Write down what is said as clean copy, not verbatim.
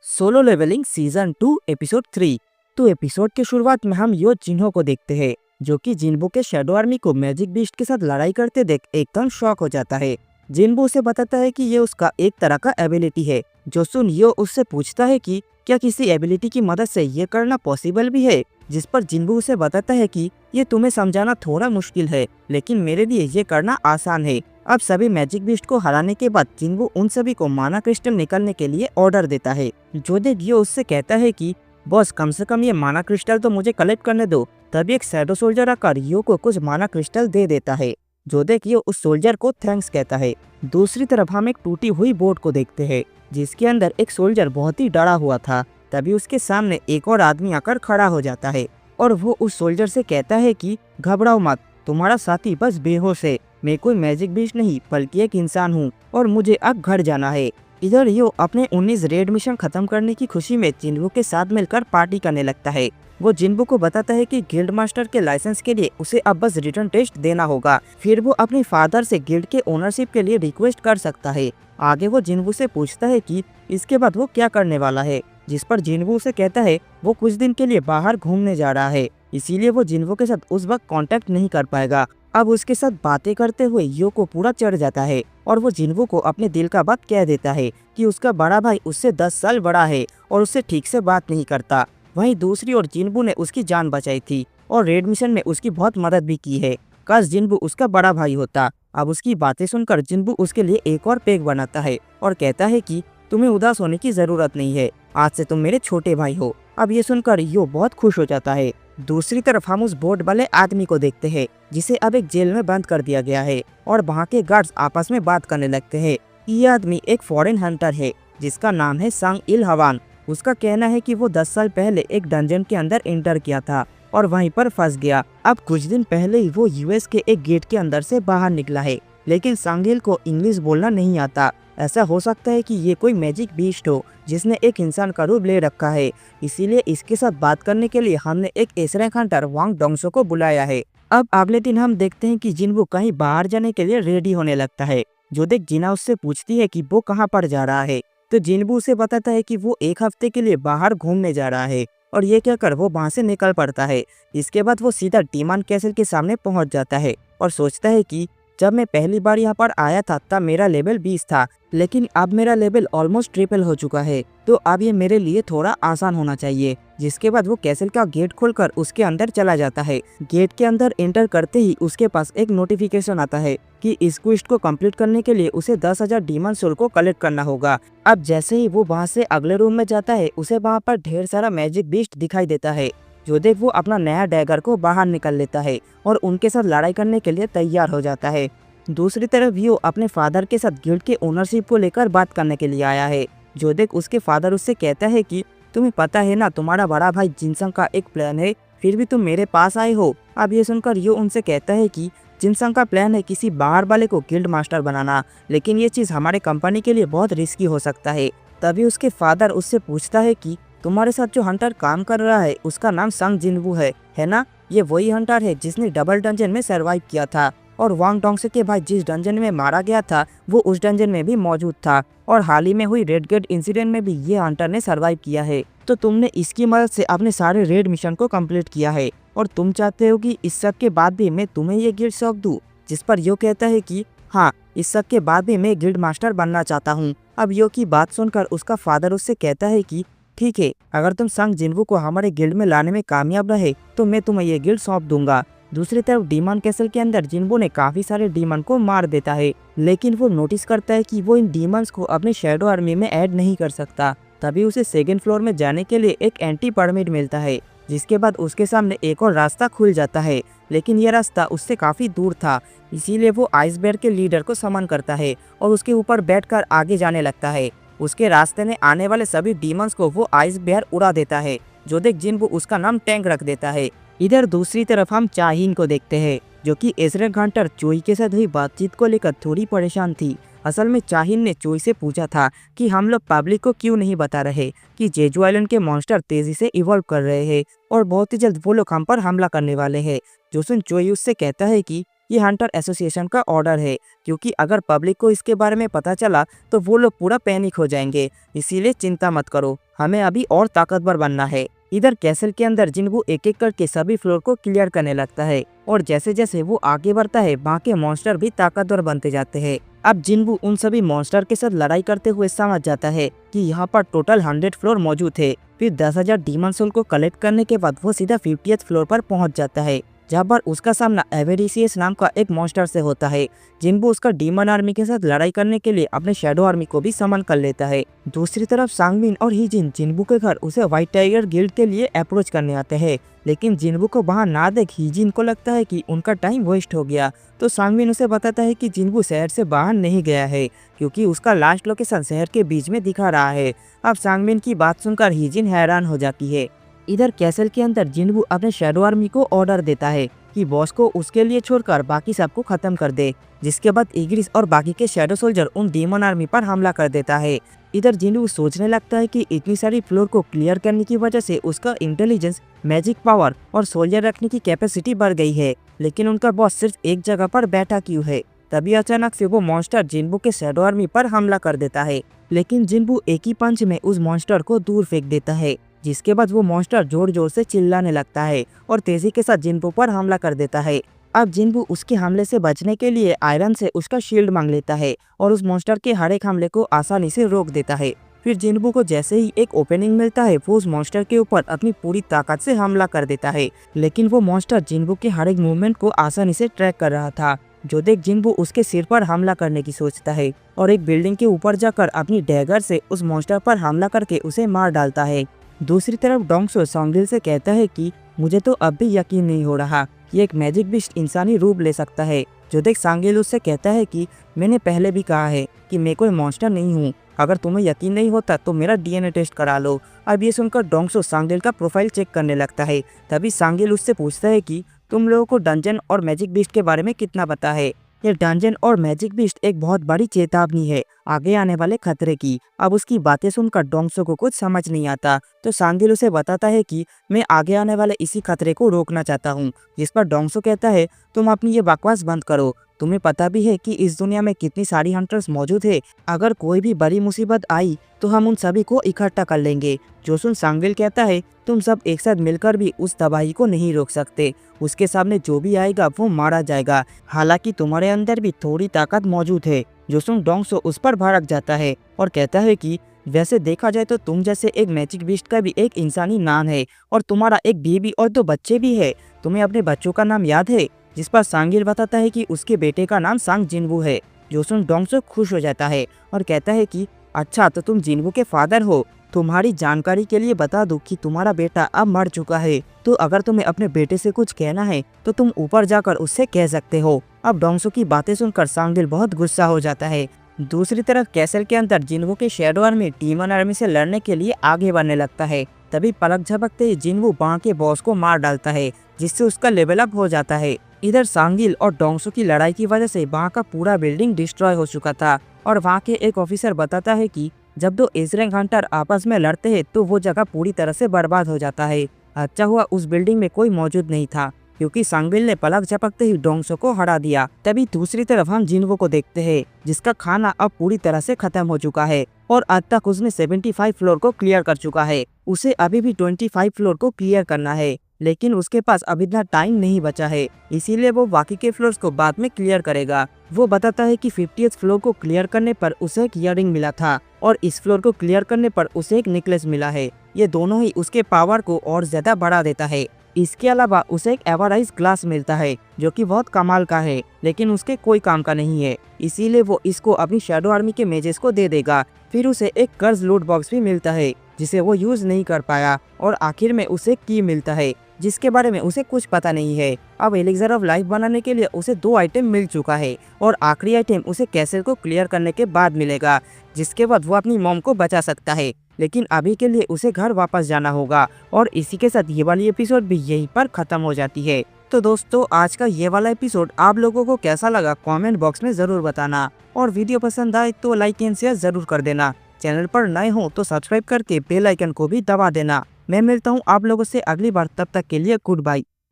Solo levelling season 2 episode 3। तो episode के शुरुआत में हम यो जिन्हो को देखते हैं जो कि जिन्बू के शैडो आर्मी को मैजिक बीस्ट के साथ लड़ाई करते देख एकदम शॉक हो जाता है। जिन्बू उसे बताता है कि ये उसका एक तरह का एबिलिटी है। जो सुन यो उससे पूछता है कि क्या किसी एबिलिटी की मदद से ये करना पॉसिबल भी है, जिस पर जिन्बू उसे बताता है कि ये तुम्हें समझाना थोड़ा मुश्किल है लेकिन मेरे लिए ये करना आसान है। अब सभी मैजिक बीस्ट को हराने के बाद जिन्बू उन सभी को माना क्रिस्टल निकालने के लिए ऑर्डर देता है। जोदेगियो उससे कहता है कि बॉस कम से कम ये माना क्रिस्टल तो मुझे कलेक्ट करने दो। तभी एक शैडो सोल्जर आकर रियो को कुछ माना क्रिस्टल दे देता है। जोदेगियो उस सोल्जर को थैंक्स कहता है। दूसरी तरफ हम एक टूटी हुई बोट को देखते हैं जिसके अंदर एक सोल्जर बहुत ही डरा हुआ था। तभी उसके सामने एक और आदमी आकर खड़ा हो जाता है और वो उस सोल्जर से कहता है कि घबराओ मत, तुम्हारा साथी बस बेहोश है। मैं कोई मैजिक बीस्ट नहीं बल्कि एक इंसान हूँ और मुझे अब घर जाना है। इधर यो अपने 19 रेड मिशन खत्म करने की खुशी में जिन्बू के साथ मिलकर पार्टी करने लगता है। वो जिन्बू को बताता है कि गिल्ड मास्टर के लाइसेंस के लिए उसे अब बस रिटर्न टेस्ट देना होगा, फिर वो अपने फादर से गिल्ड के ओनरशिप के लिए रिक्वेस्ट कर सकता है। आगे वो जिन्बू से पूछता है कि इसके बाद वो क्या करने वाला है, जिस पर जिन्बू उसे कहता है वो कुछ दिन के लिए बाहर घूमने जा रहा है, इसीलिए वो जिन्बू के साथ उस वक्त कांटेक्ट नहीं कर पाएगा। अब उसके साथ बातें करते हुए यो को पूरा चढ़ जाता है और वो जिन्बू को अपने दिल का बात कह देता है कि उसका बड़ा भाई उससे 10 साल बड़ा है और उससे ठीक से बात नहीं करता। वहीं दूसरी ओर जिन्बू ने उसकी जान बचाई थी और रेड मिशन में उसकी बहुत मदद भी की है। काश जिन्बू उसका बड़ा भाई होता। अब उसकी बातें सुनकर जिन्बू उसके लिए एक और पेग बनाता है और कहता है कि तुम्हें उदास होने की जरूरत नहीं है, आज से तुम मेरे छोटे भाई हो। अब ये सुनकर यो बहुत खुश हो जाता है। दूसरी तरफ हम उस बोट वाले आदमी को देखते हैं जिसे अब एक जेल में बंद कर दिया गया है और वहाँ के गार्ड्स आपस में बात करने लगते हैं। ये आदमी एक फॉरेन हंटर है जिसका नाम है सांग इल हवान। उसका कहना है कि वो 10 साल पहले एक डंजन के अंदर एंटर किया था और वहीं पर फंस गया। अब कुछ दिन पहले ही वो यूएस के एक गेट के अंदर से बाहर निकला है, लेकिन सांगिल को इंग्लिश बोलना नहीं आता। ऐसा हो सकता है कि ये कोई मैजिक बीस्ट हो जिसने एक इंसान का रूप ले रखा है, इसीलिए इसके साथ बात करने के लिए हमने एक एसरेंग हंटर वांग डोंगसो को बुलाया है। अब अगले दिन हम देखते हैं कि जिन्बू कहीं बाहर जाने के लिए रेडी होने लगता है। जो देख जिना उससे पूछती है कि वो कहाँ पर जा रहा है, तो जिन्बू उसे बताता है कि वो एक हफ्ते के लिए बाहर घूमने जा रहा है और ये कहकर वो वहाँ से निकल पड़ता है। इसके बाद वो सीधा टीमान कैसल के सामने पहुँच जाता है और सोचता है कि जब मैं पहली बार यहाँ पर आया था तब मेरा लेवल 20 था, लेकिन अब मेरा लेवल ऑलमोस्ट ट्रिपल हो चुका है, तो अब ये मेरे लिए थोड़ा आसान होना चाहिए। जिसके बाद वो कैसल का गेट खोलकर उसके अंदर चला जाता है। गेट के अंदर एंटर करते ही उसके पास एक नोटिफिकेशन आता है कि इस क्वेस्ट को कंप्लीट करने के लिए उसे 10,000 डीमन सोल को कलेक्ट करना होगा। अब जैसे ही वो वहाँ से अगले रूम में जाता है उसे वहाँ पर ढेर सारा मैजिक बीस्ट दिखाई देता है। जो देख वो अपना नया डैगर को बाहर निकल लेता है और उनके साथ लड़ाई करने के लिए तैयार हो जाता है। दूसरी तरफ यो अपने फादर के साथ गिल्ड के ओनरशिप को लेकर बात करने के लिए आया है। जो देख उसके फादर उससे कहता है कि तुम्हें पता है ना, तुम्हारा बड़ा भाई जिनसंग का एक प्लान है, फिर भी तुम मेरे पास आए हो। अब ये सुनकर यो उनसे कहता है कि जिनसंग का प्लान है किसी बाहर वाले को गिल्ड मास्टर बनाना, लेकिन ये चीज़ हमारे कंपनी के लिए बहुत रिस्की हो सकता है। तभी उसके फादर उससे पूछता है कि तुम्हारे साथ जो हंटर काम कर रहा है उसका नाम संग जिन्बू है ना? ये वही हंटर है जिसने डबल डंजन में सरवाइव किया था और वांग डोंगसे के भाई जिस डंजन में मारा गया था वो उस डंजन में भी मौजूद था और हाल ही में हुई रेड गेट इंसिडेंट में भी ये हंटर ने सरवाइव किया है। तो तुमने इसकी मदद से अपने सारे रेड मिशन को कंप्लीट किया है और तुम चाहते हो कि इस सब के बाद भी मैं तुम्हें ये गिल्ड सौंप दूं। जिस पर यो कहता है कि हाँ, इस सब के बाद भी मैं गिल्ड मास्टर बनना चाहता हूँ। अब यो की बात सुनकर उसका फादर उससे कहता है कि ठीक है, अगर तुम संग जिन्बू को हमारे गिल्ड में लाने में कामयाब रहे तो मैं तुम्हें ये गिल्ड सौंप दूंगा। दूसरी तरफ डीमन कैसल के अंदर जिन्बू ने काफी सारे डीमन को मार देता है, लेकिन वो नोटिस करता है कि वो इन डीमंस को अपने शैडो आर्मी में ऐड नहीं कर सकता। तभी उसे सेकंड फ्लोर में जाने के लिए एक एंटी परमिट मिलता है, जिसके बाद उसके सामने एक और रास्ता खुल जाता है, लेकिन यह रास्ता उससे काफी दूर था। इसीलिए वो आइस बेयर के लीडर को समन करता है और उसके ऊपर बैठकर आगे जाने लगता है। उसके रास्ते में आने वाले सभी डीमंस को वो आइस बेयर उड़ा देता है। जो देख जिन्बू उसका नाम टैंक रख देता है। इधर दूसरी तरफ हम चाहीन को देखते हैं जो कि एसरेंग हंटर चोई के साथ हुई बातचीत को लेकर थोड़ी परेशान थी। असल में चाहीन ने चोई से पूछा था कि हम लोग पब्लिक को क्यों नहीं बता रहे कि जेजू आइलैंड के मॉन्स्टर तेजी से इवॉल्व कर रहे हैं और बहुत ही जल्द वो लोग हम पर हमला करने वाले हैं। जो सुन चोई उससे कहता है कि ये हंटर एसोसिएशन का ऑर्डर है, क्योंकि अगर पब्लिक को इसके बारे में पता चला तो वो लोग पूरा पैनिक हो जाएंगे। इसीलिए चिंता मत करो, हमें अभी और ताकतवर बनना है। इधर कैसल के अंदर जिन्बू एक एक करके सभी फ्लोर को क्लियर करने लगता है और जैसे जैसे वो आगे बढ़ता है वहाँ के मॉन्स्टर भी ताकतवर बनते जाते हैं। अब जिन्बू उन सभी मॉन्स्टर के साथ लड़ाई करते हुए समझ जाता है कि यहाँ पर टोटल 100 फ्लोर मौजूद है। फिर 10,000 डीमन सोल को कलेक्ट करने के बाद वो सीधा 50th फ्लोर पर पहुँच जाता है, जहाँ पर उसका सामना एवेरिसियस नाम का एक मॉन्स्टर से होता है। जिन्बू उसका डीमन आर्मी के साथ लड़ाई करने के लिए अपने शैडो आर्मी को भी समन कर लेता है। दूसरी तरफ सांगमिन और हीजिन जिन्बू के घर उसे व्हाइट टाइगर गिल्ड के लिए अप्रोच करने आते हैं, लेकिन जिन्बू को वहाँ ना देख हीजिन को लगता है कि उनका टाइम वेस्ट हो गया। तो सांगमिन उसे बताता है कि जिन्बू शहर से बाहर नहीं गया है, क्योंकि उसका लास्ट लोकेशन शहर के बीच में दिखा रहा है। अब सांगमिन की बात सुनकर हीजिन हैरान हो जाती है। इधर कैसल के अंदर जिन्बू अपने शैडो आर्मी को ऑर्डर देता है कि बॉस को उसके लिए छोड़कर बाकी सबको खत्म कर दे, जिसके बाद इग्रिस और बाकी के शैडो सोल्जर उन डीमन आर्मी पर हमला कर देता है। इधर जिन्बू सोचने लगता है कि इतनी सारी फ्लोर को क्लियर करने की वजह से उसका इंटेलिजेंस, मैजिक पावर और सोल्जर रखने की कैपेसिटी बढ़ गई है, लेकिन उनका बॉस सिर्फ एक जगह पर बैठा क्यों है। तभी अचानक से वो मॉन्स्टर जिन्बू के शैडो आर्मी पर हमला कर देता है, लेकिन जिन्बू एक ही पंच में उस मॉन्स्टर को दूर फेंक देता है, जिसके बाद वो मॉन्स्टर जोर जोर से चिल्लाने लगता है और तेजी के साथ जिन्बू पर हमला कर देता है। अब जिन्बू उसके हमले से बचने के लिए आयरन से उसका शील्ड मांग लेता है और उस मॉन्स्टर के हर एक हमले को आसानी से रोक देता है। फिर जिन्बू को जैसे ही एक ओपनिंग मिलता है वो उस मॉन्स्टर के ऊपर अपनी पूरी ताकत से हमला कर देता है, लेकिन वो मॉन्स्टर जिन्बू के हर एक मूवमेंट को आसानी से ट्रैक कर रहा था, जो देख जिन्बू उसके सिर पर हमला करने की सोचता है और एक बिल्डिंग के ऊपर जाकर अपनी डैगर से उस मॉन्स्टर पर हमला करके उसे मार डालता है। दूसरी तरफ डोंगसो सांगरिल से कहता है कि मुझे तो अब भी यकीन नहीं हो रहा कि एक मैजिक बिस्ट इंसानी रूप ले सकता है, जो देख सांगरिल उससे कहता है कि मैंने पहले भी कहा है कि मैं कोई मॉन्स्टर नहीं हूँ, अगर तुम्हें यकीन नहीं होता तो मेरा डीएनए टेस्ट करा लो। अब ये सुनकर डोंगसो सांगरिल का प्रोफाइल चेक करने लगता है। तभी सांगरिल उससे पूछता है कि तुम लोगों को डंजन और मैजिक बिस्ट के बारे में कितना पता है। ये डंजन और मैजिक बिस्ट एक बहुत बड़ी चेतावनी है आगे आने वाले खतरे की। अब उसकी बातें सुनकर डोंगसो को कुछ समझ नहीं आता, तो सांगिल उसे बताता है कि मैं आगे आने वाले इसी खतरे को रोकना चाहता हूँ, जिस पर डोंगसो कहता है तुम अपनी ये बकवास बंद करो, तुम्हें पता भी है कि इस दुनिया में कितनी सारी हंटर्स मौजूद है, अगर कोई भी बड़ी मुसीबत आई तो हम उन सभी को इकट्ठा कर लेंगे। जो सुन सांगिल कहता है तुम सब एक साथ मिलकर भी उस तबाही को नहीं रोक सकते, उसके सामने जो भी आएगा वो मारा जाएगा, हालांकि तुम्हारे अंदर भी थोड़ी ताकत मौजूद है। जो सुन डोंगसो उस पर भड़क जाता है और कहता है कि वैसे देखा जाए तो तुम जैसे एक मैजिक बीस्ट का भी एक इंसानी नाम है और तुम्हारा एक बीवी और 2 बच्चे भी है, तुम्हें अपने बच्चों का नाम याद है? जिस पर सांगिल बताता है कि उसके बेटे का नाम सांग जिन्बू है। जो सुन डोंगसो खुश हो जाता है और कहता है कि अच्छा तो तुम जिन्बू के फादर हो, तुम्हारी जानकारी के लिए बता दूं कि तुम्हारा बेटा अब मर चुका है, तो अगर तुम्हें अपने बेटे से कुछ कहना है तो तुम ऊपर जाकर उससे कह सकते हो। अब डोंगसो की बातें सुनकर सांगदिल बहुत गुस्सा हो जाता है। दूसरी तरफ कैसल के अंदर जिन्बू के शैडो आर्मी डीमन आर्मी से लड़ने के लिए आगे बढ़ने लगता है। तभी पलक झपकते ही जिन्बू बाण के बॉस को मार डालता है, जिससे उसका लेवल अप हो जाता है। इधर सांगिल और डोंगसो की लड़ाई की वजह से वहाँ का पूरा बिल्डिंग डिस्ट्रॉय हो चुका था और वहाँ के एक ऑफिसर बताता है कि जब 2 एजरैंक हंटर आपस में लड़ते हैं तो वो जगह पूरी तरह से बर्बाद हो जाता है। अच्छा हुआ उस बिल्डिंग में कोई मौजूद नहीं था, क्योंकि सांगिल ने पलक झपकते ही डोंगसो को हरा दिया। तभी दूसरी तरफ हम जिन्बू को देखते हैं, जिसका खाना अब पूरी तरह से खत्म हो चुका है और आज तक उसने 75 फ्लोर को क्लियर कर चुका है। उसे अभी भी 25 फ्लोर को क्लियर करना है, लेकिन उसके पास अभी इतना टाइम नहीं बचा है, इसीलिए वो बाकी के फ्लोर्स को बाद में क्लियर करेगा। वो बताता है कि 50th फ्लोर को क्लियर करने पर उसे एक ईयररिंग मिला था और इस फ्लोर को क्लियर करने पर उसे एक नेकलेस मिला है। ये दोनों ही उसके पावर को और ज्यादा बढ़ा देता है। इसके अलावा उसे एक एवराइज ग्लास मिलता है जो कि बहुत कमाल का है, लेकिन उसके कोई काम का नहीं है, इसीलिए वो इसको अपनी शैडो आर्मी के मेजेस को दे देगा। फिर उसे एक कर्ज लूट बॉक्स भी मिलता है जिसे वो यूज नहीं कर पाया और आखिर में उसे की मिलता है जिसके बारे में उसे कुछ पता नहीं है। अब एलिक्सर ऑफ लाइफ बनाने के लिए उसे 2 आइटम मिल चुका है और आखिरी आइटम उसे कैसल को क्लियर करने के बाद मिलेगा, जिसके बाद वो अपनी मॉम को बचा सकता है। लेकिन अभी के लिए उसे घर वापस जाना होगा और इसी के साथ ये वाली एपिसोड भी यहीं पर खत्म हो जाती है। तो दोस्तों आज का ये वाला एपिसोड आप लोगों को कैसा लगा कमेंट बॉक्स में जरूर बताना और वीडियो पसंद आए तो लाइक एंड शेयर जरूर कर देना। चैनल पर नए हो तो सब्सक्राइब करके बेल आइकन को भी दबा देना। मैं मिलता हूँ आप लोगों से अगली बार, तब तक के लिए गुड बाय।